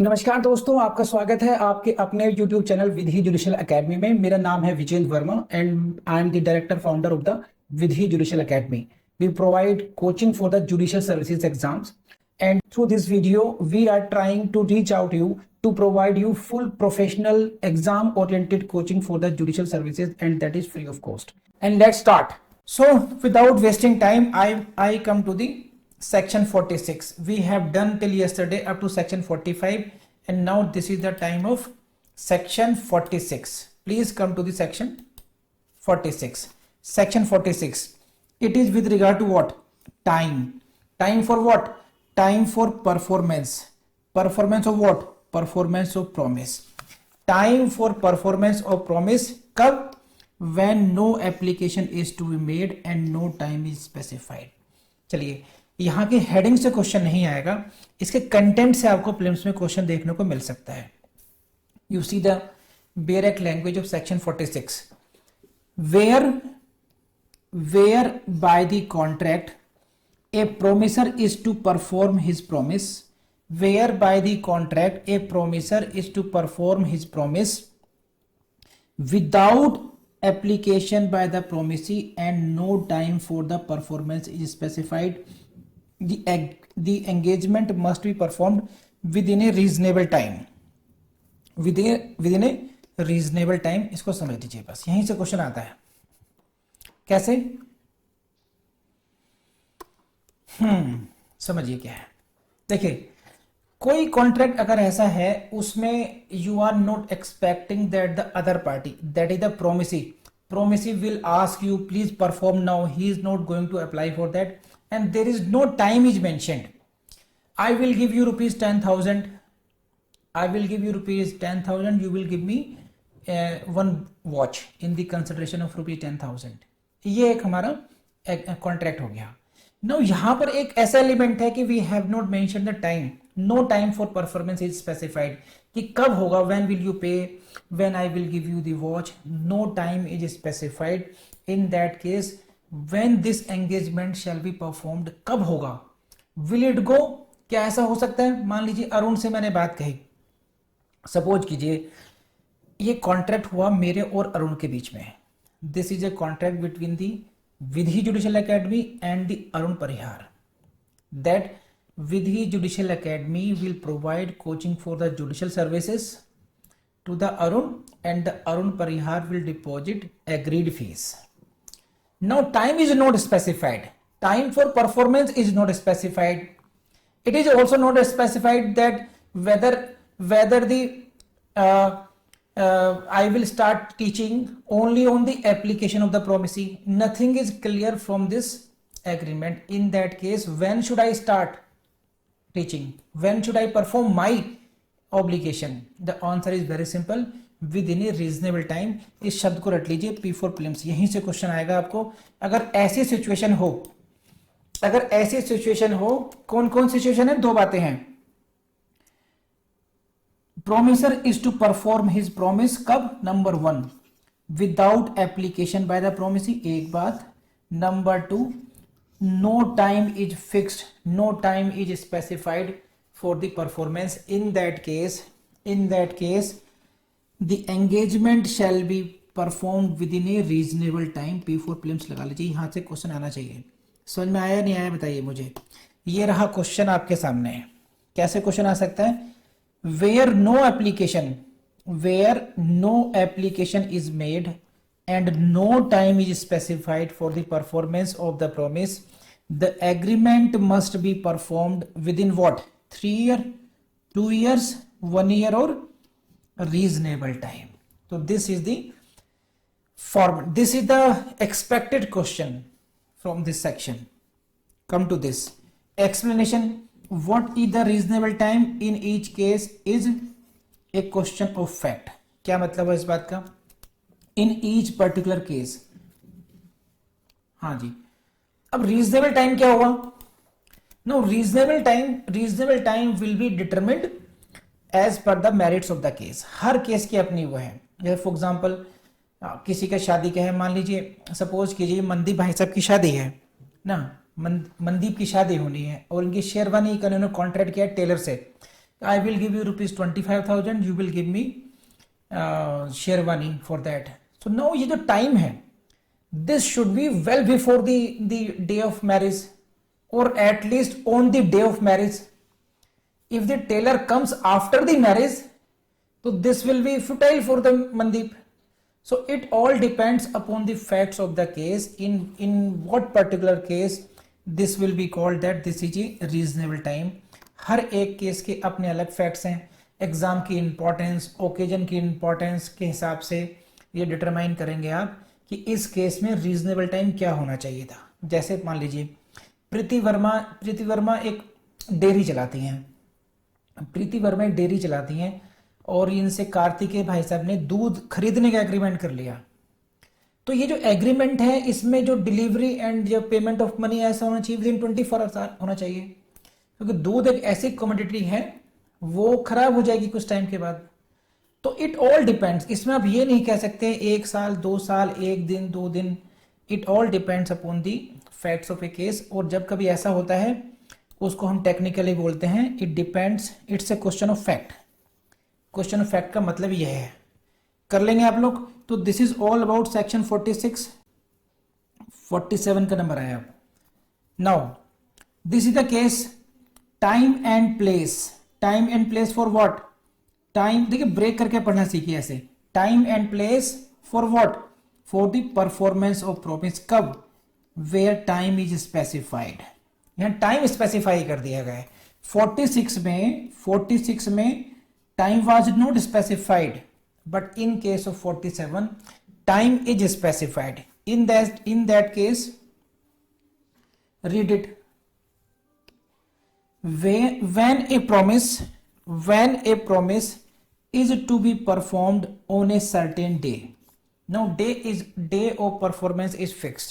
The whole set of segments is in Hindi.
नमस्कार दोस्तों, आपका स्वागत है आपके अपने YouTube channel Vidhi Judicial Academy में। मेरा नाम है Vijendra Verma and I am the director founder of the Vidhi Judicial Academy. We provide coaching for the judicial services exams and through this video we are trying to reach out you to provide you full professional exam oriented coaching for the judicial services, and that is free of cost. And let's start. So without wasting time, I come to the section 46. We have done till yesterday up to section 45, and now this is the time of section 46. Please come to the section 46. Section 46, it is with regard to what? Time for what? Time for performance. Performance of what? Performance of promise. Time for performance of promise कब? When no application is to be made and no time is specified. चलिए, यहाँ के हेडिंग से क्वेश्चन नहीं आएगा, इसके कंटेंट से आपको प्रीलिम्स में क्वेश्चन देखने को मिल सकता है. You see the bare language of section 46. Where by the contract a promisor is to perform his promise, whereby the contract a promisor is to perform his promise without application by the promisee and no time for the performance is specified, the engagement must be performed within a reasonable time. within a reasonable time. इसको समझ लीजिए, बस यहीं से क्वेश्चन आता है. कैसे? समझिए क्या है. देखिए, कोई कॉन्ट्रैक्ट अगर ऐसा है उसमें you are not expecting that the other party, that is the promisee will ask you please perform now, he is not going to apply for that and there is no time is mentioned. I will give you rupees 10,000, I will give you rupees 10,000, you will give me one watch in the consideration of rupees 10,000. ये एक हमारा कॉन्ट्रैक्ट हो गया. नो यहाँ पर एक ऐसा एलिमेंट है कि we have not mention the time, no time for performance is specified, कि कब होगा, when will you pay, when I will give you the watch, no time is specified. In that case when this engagement shall be performed, कब होगा, विल इट गो. क्या ऐसा हो सकता है? मान लीजिए अरुण से मैंने बात कही, सपोज कीजिए ये कॉन्ट्रैक्ट हुआ मेरे और अरुण के बीच में. This is a contract between the Vidhi Judicial Academy and the Arun Parihar, that Vidhi Judicial Academy will provide coaching for the judicial services to the Arun and the Arun Parihar will deposit agreed fees. Now time is not specified, time for performance is not specified. It is also not specified that whether the I will start teaching only on the application of the promisee. Nothing is clear from this agreement. In that case, when should I start teaching? When should I perform my obligation? The answer is very simple, within a reasonable time. इस शब्द को रट लीजिए, P4 prelims, यहीं से क्वेश्चन आएगा आपको. अगर ऐसी सिचुएशन हो, कौन कौन सिचुएशन है? दो बातें हैं. Promisor is to perform his promise कब? Number 1, without application by the promisee, एक बात. Number 2, no time is fixed, no time is specified for the performance. In that case the engagement shall be perform within a reasonable time. P4 prelims लगा लीजिए, यहां से क्वेश्चन आना चाहिए. समझ में आया नहीं आया बताइए मुझे. ये रहा क्वेश्चन आपके सामने. कैसे क्वेश्चन आ सकता है? Where no application is made and no time is specified for the performance of the promise, the agreement must be performed within what? 3 year, 2 years, 1 year और रीजनेबल टाइम. तो this is the format, this is the expected question from this section. Come to this explanation. What is the reasonable time in each case is a question of fact. क्या मतलब है इस बात का? In each particular case. हाँ जी. अब reasonable time क्या हुआ? No, reasonable time will be determined as per the merits of the case. Her case की अपनी वो है. जैसे फॉर एग्जाम्पल किसी का शादी का है, मान लीजिए सपोज कीजिए मनदीप भाई साहब की शादी है ना, मनदीप की शादी होनी है और इनकी शेरवानी का उन्होंने कॉन्ट्रैक्ट किया टेलर से I will give you rupees 25,000, you will give me sherwani for that. So now ये जो time है, this should be well before the day of marriage, or at least on the day of marriage. If the tailor comes after the marriage, so this will be futile for the Mandeep. So it all depends upon the facts of the case. In what particular case this will be called that this is a reasonable time. हर एक केस के अपने अलग फैक्ट्स हैं, एग्जाम की इंपॉर्टेंस, ओकेजन की इंपॉर्टेंस के हिसाब से ये डिटरमाइन करेंगे आप कि इस केस में रीजनेबल टाइम क्या होना चाहिए था। जैसे मान लीजिए प्रीति वर्मा एक डेयरी चलाती हैं, और इनसे कार्तिकेय भाई साहब ने दूध खरीदने का एग्रीमेंट कर लिया। तो ये जो एग्रीमेंट है इसमें जो डिलीवरी एंड जो पेमेंट ऑफ मनी ऐसा होना चाहिए विदिन 24 आवर्स होना चाहिए, क्योंकि दूध एक ऐसी कमोडिटी है वो खराब हो जाएगी कुछ टाइम के बाद। तो इट ऑल डिपेंड्स, इसमें आप ये नहीं कह सकते 1 साल 2 साल 1 दिन 2 दिन, it all depends upon the facts of A case. और जब कभी ऐसा होता है उसको हम टेक्निकली बोलते हैं it depends, it's a question of fact. Question of fact का मतलब यह है, कर लेंगे आप लोग। तो this is all about section 46, 47 का नंबर आया। Now this is the case time and place. Time and place for what? Time देखिए ब्रेक करके पढ़ना सीखिए ऐसे। Time and place for what? For the performance of promise. कब? Where time is specified. यहां टाइम स्पेसिफाई कर दिया गया है। 46 में time was not specified, but in case of 47 time is specified. In that case read it. when a promise is to be performed on a certain day. Now day of performance is fixed.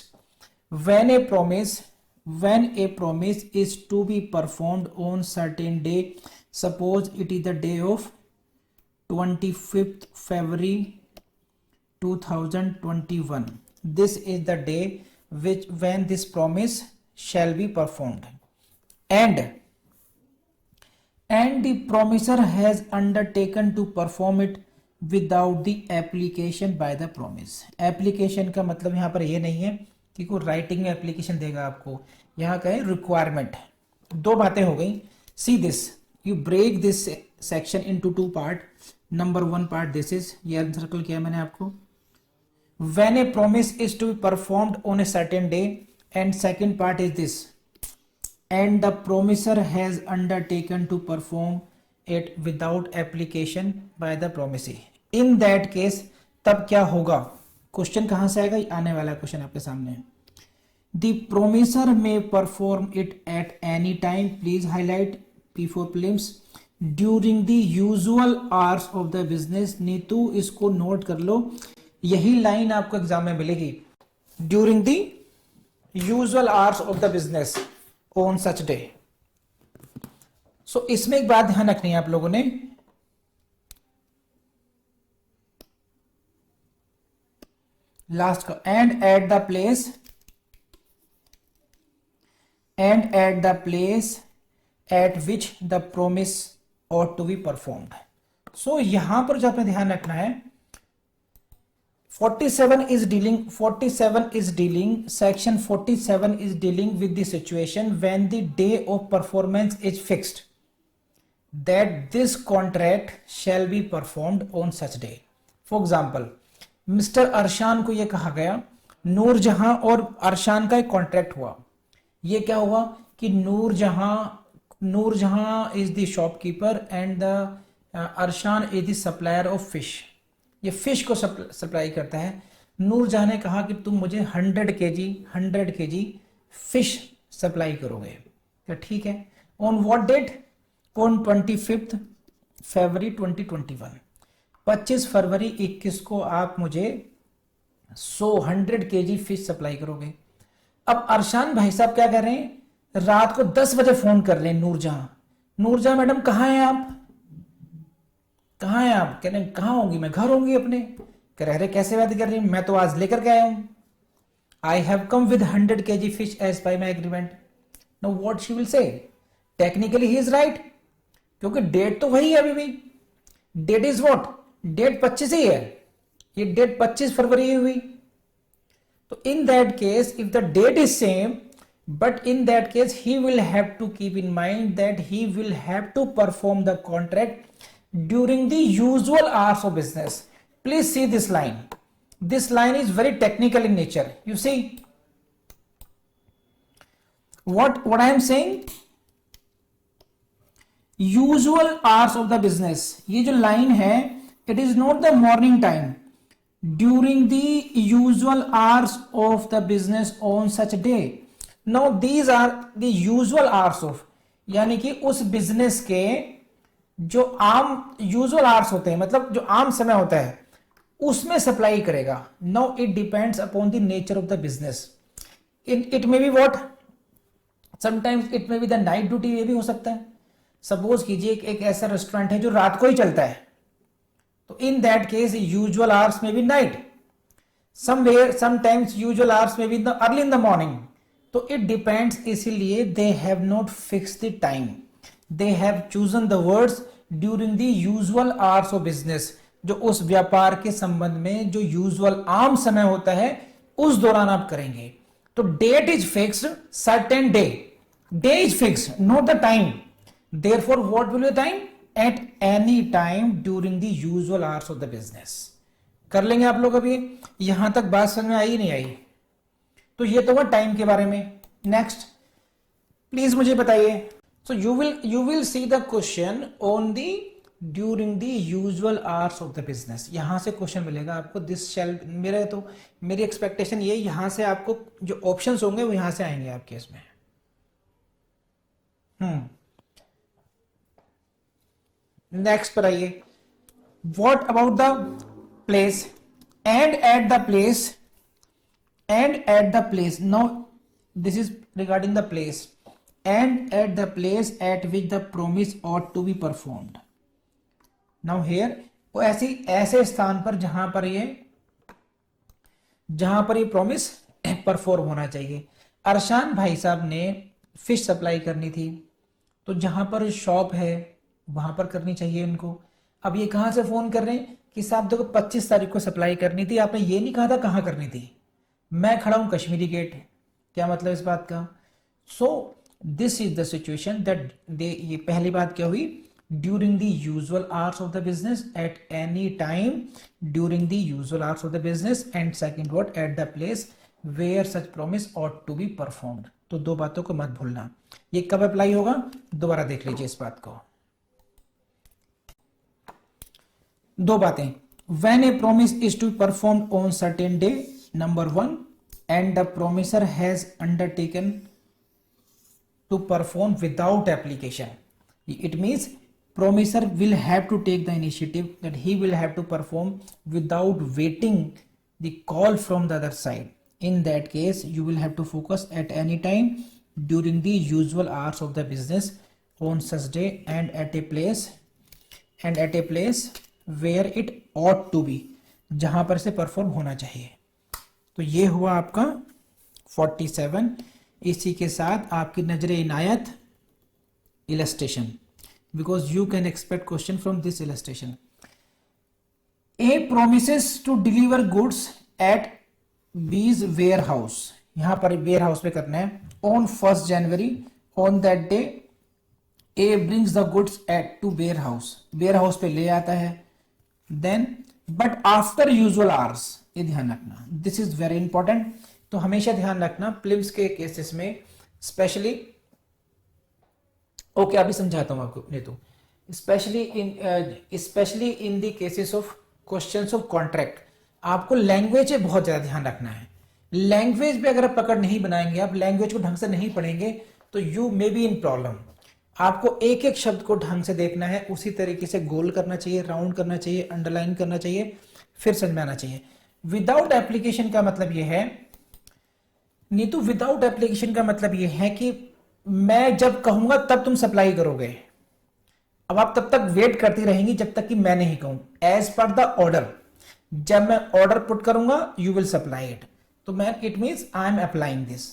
When a promise is to be performed on certain day, suppose it is the day of 25th February 2021. This is the day when this promise shall be performed, and the promiser has undertaken to perform it without the application by the promise. Application का मतलब यहाँ पर ये नहीं है कि कोई राइटिंग में एप्लीकेशन देगा आपको, यहाँ का है रिक्वायरमेंट। दो बातें हो गई। See this, you break this section into 2 part. Number 1 part this is, ये सर्कल किया मैंने आपको। When a promise is to be performed on a certain day, and second part is this, and the promiser has undertaken to perform it without application by the promisee. In that case तब क्या होगा? क्वेश्चन कहां से आएगा? आने वाला क्वेश्चन आपके सामने। The promiser may perform it at any time, please highlight P for prelims, during the usual hours of the business. Neetu इसको नोट कर लो, यही लाइन आपको एग्जाम में मिलेगी। During the usual hours of the business on such day. So इसमें एक बात ध्यान रखनी है आप लोगों ने, लास्ट का, and at the place at which the promise ought to be performed. So यहां पर जो आपने ध्यान रखना है, 47 is dealing, section 47 is dealing with the situation when the day of performance is fixed, that this contract shall be performed on such day. For example, mister Arshan को यह कहा गया, नूरजहां और अरशान का एक कॉन्ट्रैक्ट हुआ। ये क्या हुआ कि Noorjahan is the shopkeeper and the Arshan is the supplier of fish. ये फिश को सप्लाई करता है। नूरजहां ने कहा कि तुम मुझे 100 केजी फिश सप्लाई करोगे, तो ठीक है। On what date? On 25th February 2021। 25 फरवरी 21 को आप मुझे 100 केजी फिश सप्लाई करोगे। अब अरशान भाई साहब क्या कर रहे हैं, रात को 10 बजे फोन कर रहे हैं नूरजहां मैडम कहाँ हैं आप? कह रहे कहाँ होंगी? मैं घर होंगी अपने। कह रहे कैसे बात कर रही हैं, मैं तो आज लेकर के आया हूं। I have come with 100 KG fish as by my agreement. Now what she will say? Technically he is right, क्योंकि डेट तो वही है अभी भी। डेट इज व्हाट, डेट 25 ही है, ये डेट 25 फरवरी ही हुई। तो in that case if the date is same, but in that case he will have to keep in mind that he will have to perform the contract during the usual hours of business. Please see this line. This line is very technical in nature. You see what I am saying, usual hours of the business, ये जो line है, it is not the morning time, during the usual hours of the business on such day. Now these are the usual hours of, यानी कि उस बिजनेस के जो आम यूजुअल आवर्स होते हैं, मतलब जो आम समय होता है उसमें सप्लाई करेगा। Now it depends upon the nature of the business. It may be what, sometimes it may be the night duty, ये भी हो सकता है। सपोज कीजिए एक ऐसा रेस्टोरेंट है जो रात को ही चलता है, तो in that case usual hours में be night, somewhere sometimes usual hours में be early in the morning. तो इट डिपेंड्स, इसीलिए they have not fix the time, they have chosen the words during the usual hours of business, जो उस व्यापार के संबंध में जो यूजुअल आम समय होता है उस दौरान आप करेंगे। तो date is fixed, certain day is fixed, not the time. Therefore what will be the time, at any time during the usual hours of the business. कर लेंगे आप लोग। अभी यहां तक बात समझ में आई नहीं आई? तो ये तो हुआ टाइम के बारे में। नेक्स्ट प्लीज मुझे बताइए। So you will see the question on the during the usual hours of the business. यहां से क्वेश्चन मिलेगा आपको। दिस शैल, मेरी एक्सपेक्टेशन ये, यहां से आपको जो ऑप्शंस होंगे वो यहां से आएंगे आपके इसमें। नेक्स्ट पर आइए। What about the place and eight the place, and at the place. Now this is regarding the place, and at the place at which the promise ought to be performed. Now here वो ऐसे स्थान पर जहां पर ये प्रॉमिस परफॉर्म होना चाहिए। अरशान भाई साहब ने फिश सप्लाई करनी थी, तो जहां पर शॉप है वहां पर करनी चाहिए उनको। अब ये कहां से फोन कर रहे हैं कि साहब देखो 25 तारीख को सप्लाई करनी थी, आपने ये नहीं कहा था कहां करनी थी। मैं खड़ा हूं कश्मीरी गेट, क्या मतलब इस बात का? So this is the situation that ये पहली बात क्या हुई, during the usual hours of the business, at any time during the usual hours of the business, and second what, at the place where such promise ought to be performed. तो दो बातों को मत भूलना। ये कब अप्लाई होगा, दोबारा देख लीजिए इस बात को। दो बातें, when a promise is to be performed on certain day, number 1, and the promiser has undertaken to perform without application. It means promiser will have to take the initiative, that he will have to perform without waiting the call from the other side. In that case you will have to focus at any time during the usual hours of the business on such day, and at a place where it ought to be, जहां पर से परफॉर्म होना चाहिए। तो ये हुआ आपका 47। इसी के साथ आपकी नजर इनायत illustration, because you can expect question from this illustration. A promises to deliver goods at B's warehouse, यहां पर वेयर हाउस पे करना है। On 1 January, on that day A brings the goods at to warehouse पे ले आता है। Then but after usual hours, ये ध्यान रखना, दिस इज वेरी इंपॉर्टेंट। तो हमेशा ध्यान रखना प्लिम्स के केसेस में स्पेशली, ओके अभी समझाता हूं आपको, नहीं तो specially in the cases of questions of contract, आपको लैंग्वेज पे बहुत ज्यादा ध्यान रखना है। लैंग्वेज पे अगर आप पकड़ नहीं बनाएंगे, आप लैंग्वेज को ढंग से नहीं पढ़ेंगे, तो you may be in problem. आपको एक एक शब्द को ढंग से देखना है, उसी तरीके से गोल करना चाहिए, राउंड करना चाहिए, अंडरलाइन करना चाहिए, फिर समझ में आना चाहिए। विदाउट एप्लीकेशन का मतलब यह है, नीतू विदाउट एप्लीकेशन का मतलब यह है कि मैं जब कहूंगा तब तुम सप्लाई करोगे। अब आप तब तक वेट करती रहेंगी जब तक कि मैं नहीं कहूं। एज पर द ऑर्डर, जब मैं ऑर्डर पुट करूंगा यू विल सप्लाई इट। तो मैं, it means I am applying this.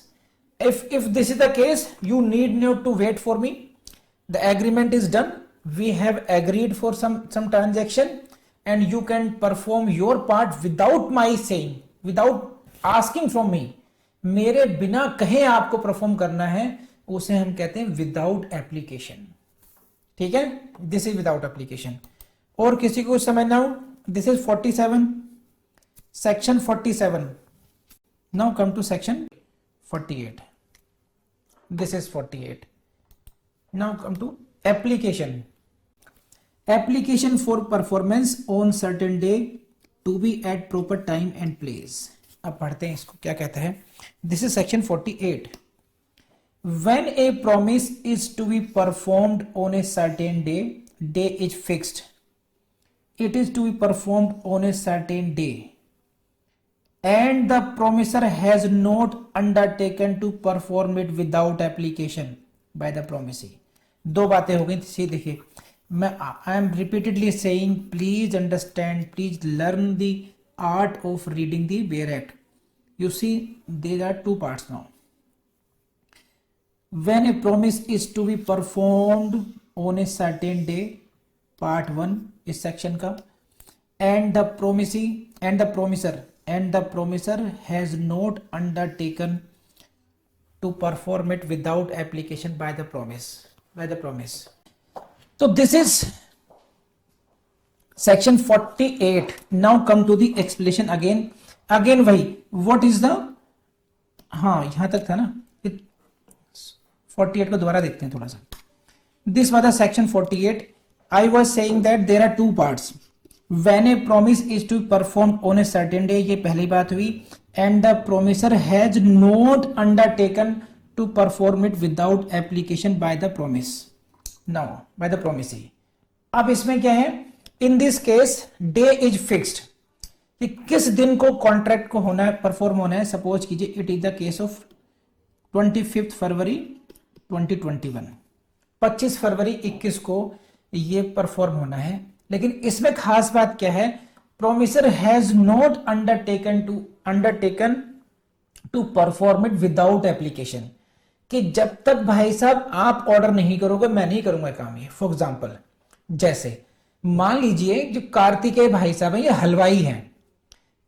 If this is the case, you need not to wait for me, the agreement is done, we have agreed for some transaction and you can perform your part without my saying, without asking from me, मेरे बिना कहे आपको परफॉर्म करना है, उसे हम कहते हैं विदाउट एप्लीकेशन। ठीक है, दिस इज विदाउट एप्लीकेशन। और किसी को समझना हो, this is 47, section 47। Now come to section 48, this is 48। Now come to application. Application for performance on certain day to be at proper time and place. अब पढ़ते हैं इसको क्या कहता है। This is section 48। When a promise is to be performed on a certain day, day is fixed. It is to be performed on a certain day, and the promiser has not undertaken to perform it without application by the promisee. दो बातें हो गई। सी देखिए, मैं I am repeatedly saying please understand, please learn the art of reading the bare act. You see there are two parts now. When a promise is to be performed on a certain day, part 1 इस सेक्शन का, and the promiser has not undertaken to perform it without application by the promise. So this is section 48. Now come to the explanation again वही, what is the, हाँ यहां तक था ना, 48 को दोबारा देखते हैं थोड़ा सा। This was the section 48। I was saying that there are two parts. When a promise is to perform on a certain day, ये पहली बात हुई, and the promisor has not undertaken to perform it without application by the promise, now by the promisee. अब इसमें क्या है, in this case day is fixed, कि किस दिन को कॉन्ट्रैक्ट को होना है, परफॉर्म होना है। सपोज कीजिए it is the case of 25 फरवरी 2021, 25 फरवरी 21 को ये परफॉर्म होना है। लेकिन इसमें खास बात क्या है, promisor has not undertaken to perform it without application, कि जब तक भाई साहब आप ऑर्डर नहीं करोगे मैं नहीं करूंगा काम ये। फॉर एग्जांपल, जैसे मान लीजिए जो कार्तिकेय भाई साहब हैं, ये हलवाई हैं,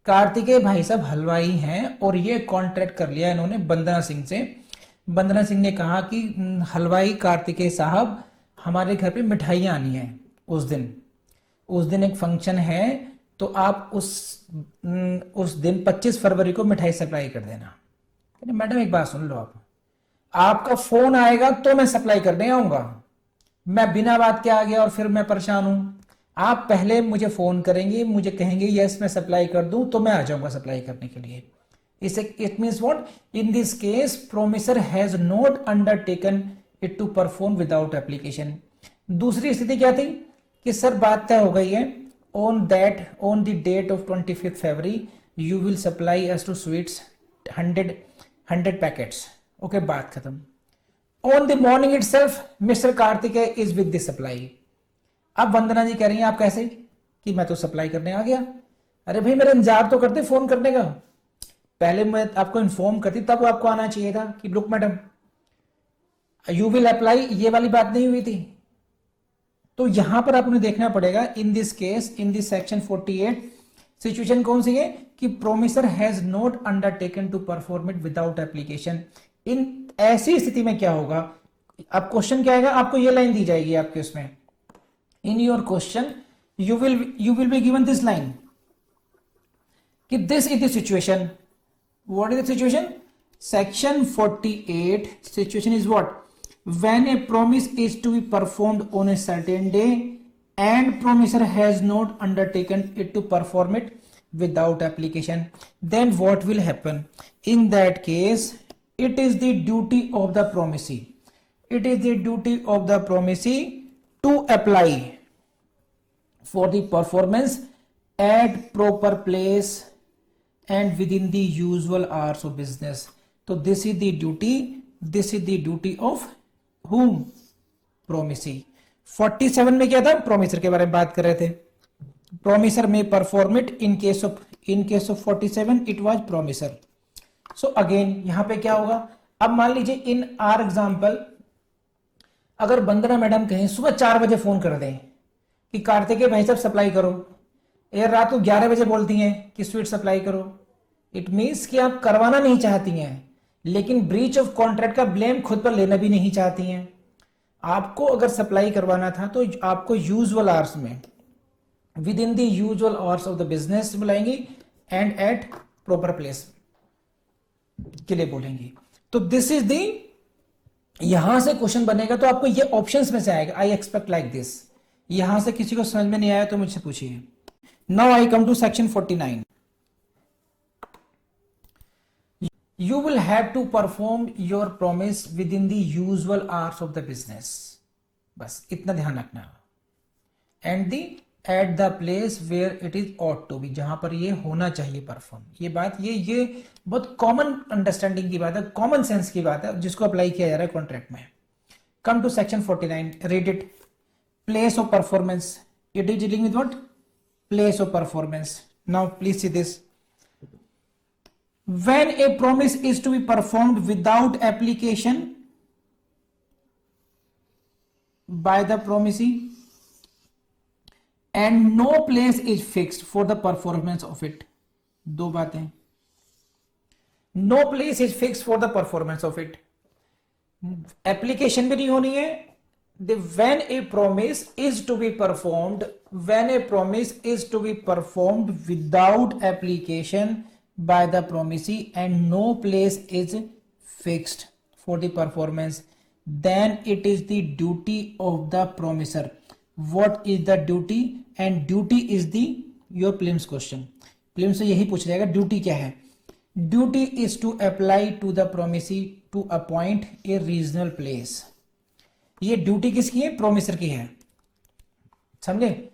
कार्तिकेय भाई साहब हलवाई हैं, और ये कॉन्ट्रैक्ट कर लिया इन्होंने वंदना सिंह से। वंदना सिंह ने कहा कि हलवाई कार्तिकेय साहब हमारे घर पे मिठाइयाँ आनी है, उस दिन एक फंक्शन है, तो आप उस दिन 25 फरवरी को मिठाई सप्लाई कर देना। मैडम एक बात सुन लो, आपका फोन आएगा तो मैं सप्लाई करने आऊंगा, मैं बिना बात के आ गया और फिर मैं परेशान हूं। आप पहले मुझे फोन करेंगे, मुझे कहेंगे यस मैं सप्लाई कर दूं, तो मैं आ जाऊंगा सप्लाई करने के लिए। It means what? In this case, promiser has not undertaken it to perform without application. दूसरी स्थिति क्या थी कि सर बात तय हो गई है, on the date of 25th February you will supply us to sweets 100 packets. Okay, बात खत्म। On the morning itself, Mr. Kartikeya is with the supply. अब वंदना जी कह रही हैं आप कैसे, कि मैं तो सप्लाई करने आ गया। अरे भाई मेरा इंतजार तो करते फोन करने का, पहले मैं आपको इन्फॉर्म करती तब आपको आना चाहिए था कि look madam you will apply, ये वाली बात नहीं हुई थी। तो यहां पर आपने देखना पड़ेगा, in this case, in this section 48 situation कौन सी है, कि promisor has not undertaken to perform it without application. इन ऐसी स्थिति में क्या होगा, अब क्वेश्चन क्या आएगा, आपको ये लाइन दी जाएगी आपके उसमें, in your question you will be given this line, कि this is the situation. What is the situation? Section 48 situation is what? When a promise is to be performed on a certain day and promiser has not undertaken it to perform it without application, then what will happen? In that case, it is the duty of the promisee. It is the duty of the promisee to apply for the performance at proper place and within the usual hours of business. So this is the duty of whom? Promisee. 47 में क्या था, प्रोमिसर के बारे में बात कर रहे थे। प्रोमिसर में perform it, in case of 47 it was promisor. So again यहां पे क्या होगा, अब मान लीजिए इन आर एग्जांपल अगर वंदना मैडम कहें सुबह 4 बजे फोन कर दें कि कार्तिकेय भाई साहब सप्लाई करो, यार रात को 11 बजे बोलती हैं कि स्वीट सप्लाई करो, इट मीन्स कि आप करवाना नहीं चाहती हैं, लेकिन ब्रीच ऑफ कॉन्ट्रैक्ट का ब्लेम खुद पर लेना भी नहीं चाहती हैं। आपको अगर सप्लाई करवाना था तो आपको यूजुअल आवर्स में, within the usual hours of the business बुलाएंगी एंड एट प्रॉपर प्लेस के लिए बोलेंगी। तो दिस इज दी, यहां से क्वेश्चन बनेगा तो आपको ये ऑप्शंस में से आएगा, आई एक्सपेक्ट लाइक दिस। यहां से किसी को समझ में नहीं आया तो मुझसे पूछिए। Now I come to section 49। You will have to perform your promise within the usual hours of the business, बस इतना ध्यान रखना। And the at the place where it is ought to be, जहां पर ये होना चाहिए परफॉर्म। ये बात ये बहुत कॉमन अंडरस्टैंडिंग की बात है, कॉमन सेंस की बात है, जिसको अप्लाई किया जा रहा है कॉन्ट्रैक्ट में। Come to section 49, read it. Place of performance, it is dealing with what? Place of performance. Now please see this. When a promise is to be performed without application by the promisee and no place is fixed for the performance of it, दो बातें, no place is fixed for the performance of it, application भी नहीं होनी है। when a promise is to be performed, when a promise is to be performed without application by the promisee and no place is fixed for the performance, then it is the duty of the promiser. What is the duty? And duty is the your prelims question. prelims से यही पूछ जाएगा ड्यूटी क्या है। Duty is to apply to the promisee to appoint a reasonable place. ये ड्यूटी किसकी है? प्रोमिसर की है, समझे?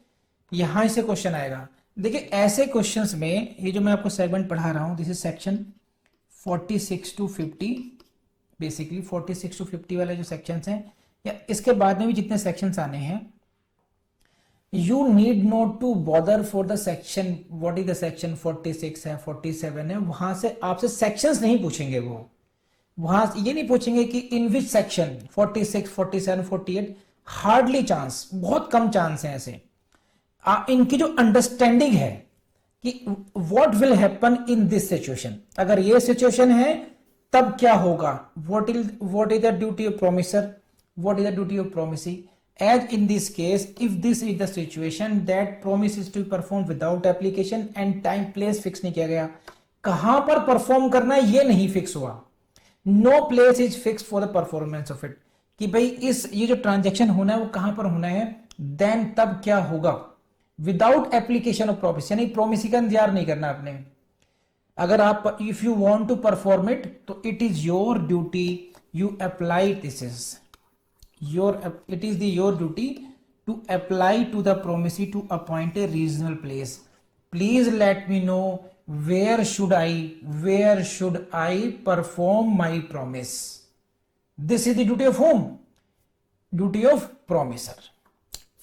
यहां से क्वेश्चन आएगा। देखिए ऐसे क्वेश्चंस में, ये जो मैं आपको सेगमेंट पढ़ा रहा हूं, this is section 46 to 50, basically 46 to 50 वाले जो सेक्शंस हैं, या इसके बाद में भी जितने सेक्शंस आने हैं, you need not to bother for the section, what is the section 46 है, 47 है, वहां से आपसे सेक्शंस नहीं पूछेंगे। वो वहां ये नहीं पूछेंगे कि इन विच सेक्शन 46, 47, 48, हार्डली चांस, बहुत कम चांस है ऐसे। इनकी जो अंडरस्टैंडिंग है कि what will happen in this situation, अगर ये सिचुएशन है तब क्या होगा, what is the duty of promisor, what is the duty of promisee, as in this case if this is the situation that promise is to perform without application and time place fix नहीं किया गया, कहां पर परफॉर्म करना है ये नहीं फिक्स हुआ, no place is fix for the performance of it, कि भाई इस ये जो ट्रांजेक्शन होना है वो कहां पर होना है, देन तब क्या होगा, विदाउट एप्लीकेशन ऑफ प्रोमिस, यानी प्रोमिसी का इंतजार नहीं करना आपने। अगर आप if you want to perform it तो it is your duty, you apply, this is your, it is the your duty to apply to the promisee to appoint a regional place. Please let me know where should I perform my promise. This is the duty of whom? Duty of promisor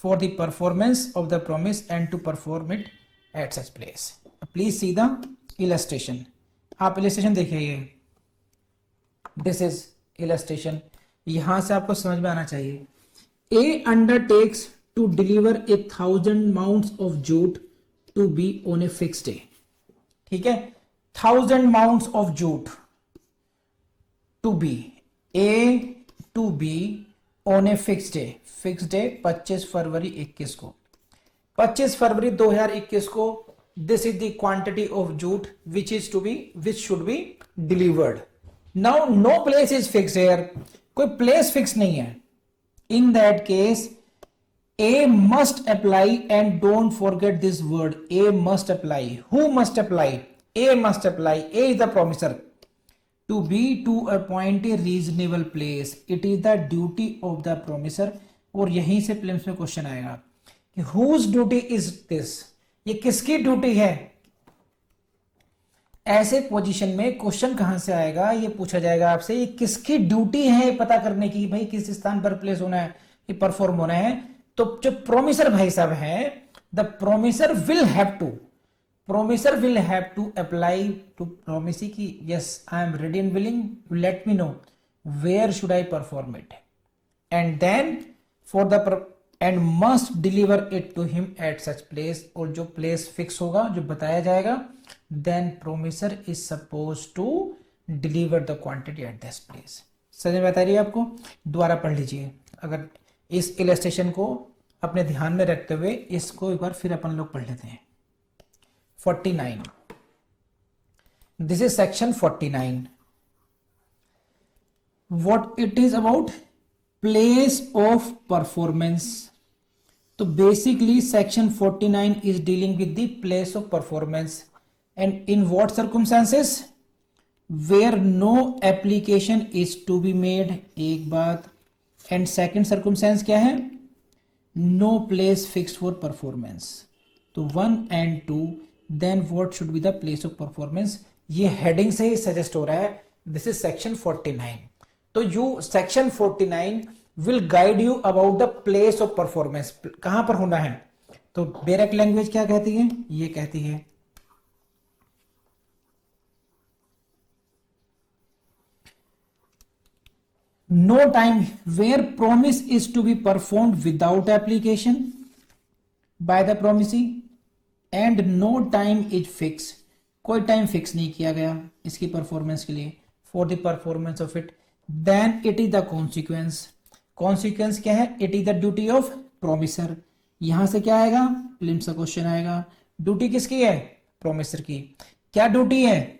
for the performance of the promise and to perform it at such place. Please see the illustration. आप illustration देखिए, ये this is illustration, यहां से आपको समझ में आना चाहिए। A undertakes to deliver 1,000 mounts of jute to be on a fixed day. ठीक है, 1,000 mounts of jute to be A to B on a fixed day. Fix day 25 फरवरी 21 को, 25 फरवरी 2021 को, this is the quantity of jute which should be delivered. Now no place is fix here, कोई प्लेस फिक्स नहीं है। In that case A must apply, and don't forget this word, A must apply. Who must apply? A must apply, A is the promisor. To be to appoint a reasonable place, it is the duty of the promiser। और यहीं से प्रीलिम्स में क्वेश्चन आएगा कि whose duty is this, ये किसकी ड्यूटी है। ऐसे पोजीशन में क्वेश्चन कहां से आएगा, ये पूछा जाएगा आपसे, ये किसकी ड्यूटी है पता करने की, भाई किस स्थान पर प्लेस होना है, ये परफॉर्म होना है। तो जो प्रोमिसर भाई साहब है, the promisor will have to apply to promisee की yes I am ready and willing, let me know where should I perform it and then for the end must deliver it to him at such place, और जो प्लेस फिक्स होगा जो बताया जाएगा, then promisor is suppose to deliver the quantity at this place. समझ में बता रही है आपको? दोबारा पढ़ लीजिए, अगर इस इलस्ट्रेशन को अपने ध्यान में रखते हुए इसको एक बार फिर अपन लोग पढ़ लेते हैं। 49, this is section 49। What it is about? Place of performance. तो basically section 49 is dealing with the place of performance and in what circumstances where no application is to be made, एक बात, एंड सेकंड सर्कमस्टेंस क्या है? No place fix for performance. तो 1 and 2, then what should be the place of performance. ये हेडिंग से ही सजेस्ट हो रहा है, दिस इज सेक्शन 49। तो you section 49 will guide you about the place of performance, कहां पर होना है। तो बेरेक लैंग्वेज क्या कहती है? ये कहती है no time where promise is to be performed without application by the promisee and no time is fixed, कोई टाइम फिक्स नहीं किया गया इसकी परफॉर्मेंस के लिए, for the performance of it, then it is the consequence. Consequence क्या है? It is the duty of promisor. यहां से क्या आएगा? प्रीलिम्स का क्वेश्चन आएगा। ड्यूटी किसकी है? प्रोमिसर की। क्या ड्यूटी है?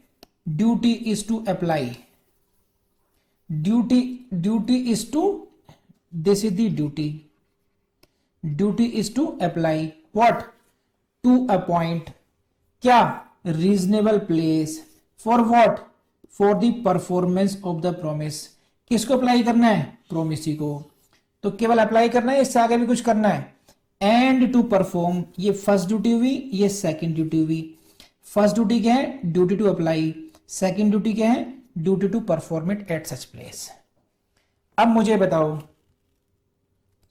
Duty is to apply, duty is to, this is the duty is to apply what? To appoint क्या? reasonable place for what? for the performance of the promise। किसको अप्लाई करना है? प्रोमिसी को। तो केवल अप्लाई करना है, इससे आगे भी कुछ करना है। एंड टू परफॉर्म, ये फर्स्ट ड्यूटी हुई, ये सेकंड ड्यूटी हुई। फर्स्ट ड्यूटी क्या है? Duty to apply. Second duty क्या है? Duty to perform it at such place. अब मुझे बताओ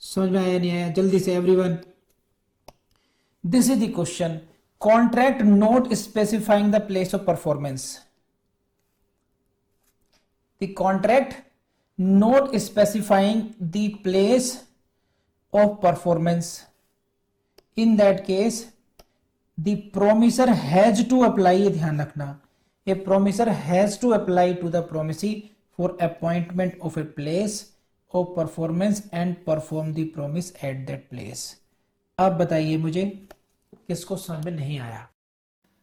समझ में आया नहीं आया? जल्दी से everyone. This is the question, contract not specifying the place of performance. The contract not specifying the place of performance, in that case the promisor has to apply, ये ध्यान रखना, a promiser has to apply to the promisee for appointment of a place of performance and perform the promise at that place। अब बताइए मुझे किसको समझ में नहीं आया?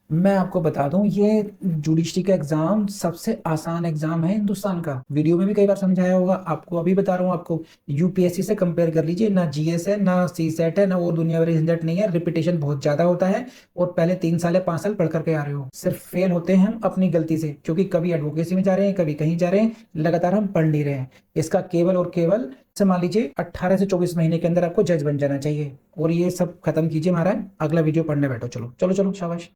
मैं आपको बता दूं, ये जुडिशरी का एग्जाम सबसे आसान एग्जाम है हिंदुस्तान का। वीडियो में भी कई बार समझाया होगा आपको, अभी बता रहा हूँ आपको। यूपीएससी से कंपेयर कर लीजिए, ना जीएस है, ना सीसेट है, ना और दुनिया भर झंझट नहीं है। रिपीटेशन बहुत ज्यादा होता है और पहले 3 साल या 5 साल पढ़ करके आ रहे हो। सिर्फ फेल होते हैं हम अपनी गलती से, क्योंकि कभी एडवोकेसी में जा रहे हैं, कभी कहीं जा रहे हैं, लगातार हम पढ़ नहीं रहे हैं। इसका केवल और केवल मान लीजिए 18 से 24 महीने के अंदर आपको जज बन जाना चाहिए। और ये सब खत्म कीजिए महाराज, अगला वीडियो पढ़ने बैठो। चलो चलो चलो, शाबाश।